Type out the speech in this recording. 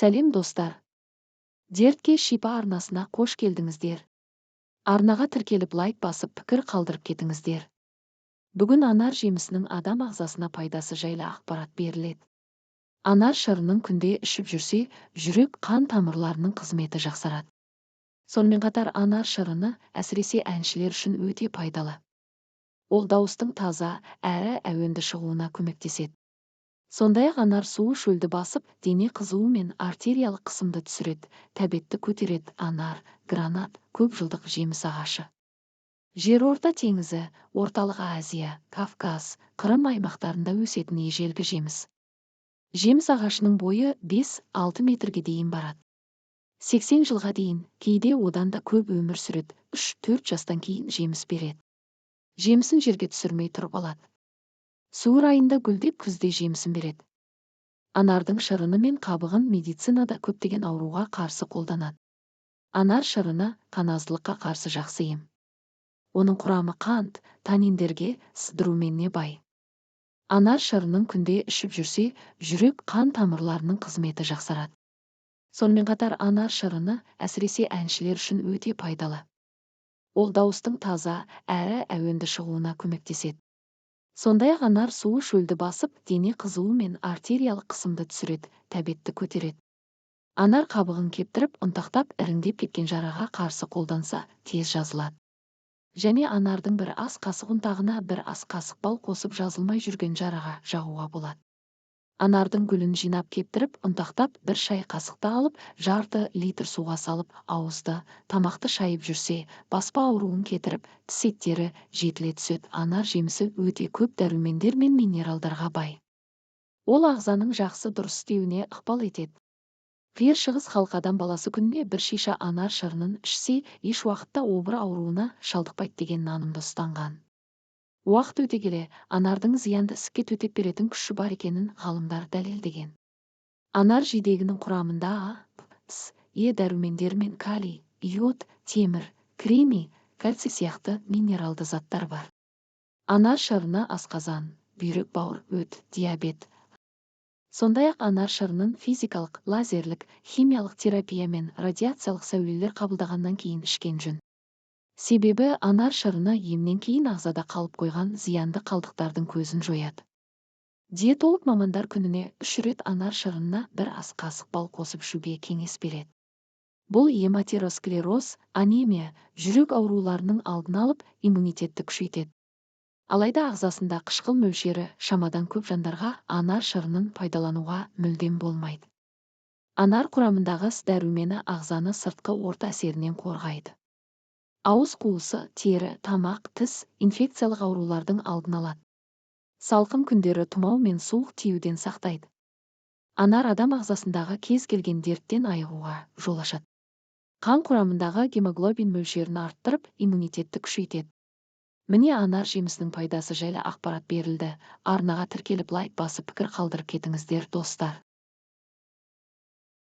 Сәлем достар. Дертке шипа арнасына қош келдіңіздер. Арнаға тіркеліп лайк басып пікір қалдырып кетіңіздер. Бүгін анар жемісінің адам ағзасына пайдасы жайлы ақпарат беріледі. Анар шырының күнде ішіп жүрсе, жүрек қан тамырларының қызметі жақсарады. Сонымен қатар анар шырыны әсіресе әншілер үшін өте пайдалы. Ол дауыстың таза, әрі әуенді шығуына көмектеседі. Сондай-ақ анар суы шөлді басып, дене қызуы мен артериялық қысымды түсіреді, тәбетті көтереді. Анар, гранат, көп жылдық жеміс ағашы. Жерорта теңізі, Орталық Азия, Кавказ, Қырым аймақтарында өсетін ежелгі жеміс. Жеміс ағашының бойы 5-6 метрге дейін барады. 80 жылға дейін, кейде одан да көп өмір сүреді, 3-4 жастан кейін жеміс береді. Жемісін жерге түсірмей тұрып алады. Сәуір айында гүлдеп, күзде жемісін береді. Анардың шырыны мен қабығын медицинада көптеген ауруға қарсы қолданады. Анар шырыны қаназдылыққа қарсы жақсы ем. Оның құрамы қант, таниндерге, сидруменіне бай. Анар шырының күнде ішіп жүрсе, жүрек қан тамырларының қызметі жақсарады. Сонымен қатар анар шырыны әсіресе әншілер үшін өте пайдалы. Ол дауыстың таза, әрі әуенді шығуына көмектеседі. Сондай-ақ анар суы шөлді басып, дене қызуы мен артериялық қысымды түсіреді, тәбетті көтереді. Анар қабығын кептіріп, ұнтақтап, іріңдеп кеткен жараға қарсы қолданса, тез жазылады. Және анардың бір ас қасық ұнтағына бір ас қасық бал қосып жазылмай жүрген жараға жағуға болады. Анардың гүлін жинап кептіріп, ұнтақтап, бір шай қасықты алып, жарты литр суға салып, ауызды, тамақты шайып жүрсе, баспа ауруын кетіріп, тіс еттері жетіле түседі. Анар жемісі өте көп дәрумендер мен минералдарға бай. Ол ағзаның жақсы дұрыс істеуіне ықпал етеді. Қиыр шығыс халқы адам баласы күніне бір шиша анар шырынын ішсе, еш уақытта обыр ауруына шалдықпайды деген нанымды ұстанған. Уақыт өте келе, анардың зиянды ісікке төтеп беретін күші бар екенін ғалымдар дәлелдеген. Анар жидегінің құрамында А, С, Е дәрумендер мен калий, йод, темір, кремний, кальций сияқты минералды заттар бар. Анар шырыны асқазан, бүйрек бауыр, өт, диабет. Сондай-ақ анар шырынын физикалық, лазерлік, химиялық терапия мен радиациялық сәулелер қабылдағаннан кейін ішкен жөн. Себебі анар шырыны емнен кейін ағзада қалып қойған зиянды қалдықтардың көзін жояды. Диетолог мамандар күніне 3 рет анар шырынына бір ас қасық бал қосып ішуге кеңес береді. Бұл гематеросклероз, анемия, жүрек ауруларының алдын алып, иммунитетті күшейтеді. Алайда ағзасында қышқыл мөлшері шамадан көп жандарға анар шырынын пайдалануға мүлдем болмайды. Анар құрамындағы С дәрумені ағзаны сыртқы орта әсерінен қорғайды. Ауыз қуысы, тері, тамақ, тіс, инфекциялық аурулардың алдын алады. Салқын күндері тұмау мен суық тиюден сақтайды. Анар адам ағзасындағы кез келген дерттен айығуға жол ашады. Қан құрамындағы гемоглобин мөлшерін арттырып, иммунитетті күшейтеді. Міне анар жемісінің пайдасы жайлы ақпарат берілді. Арнаға тіркеліп лайк басып пікір қалдырып кетіңіздер достар.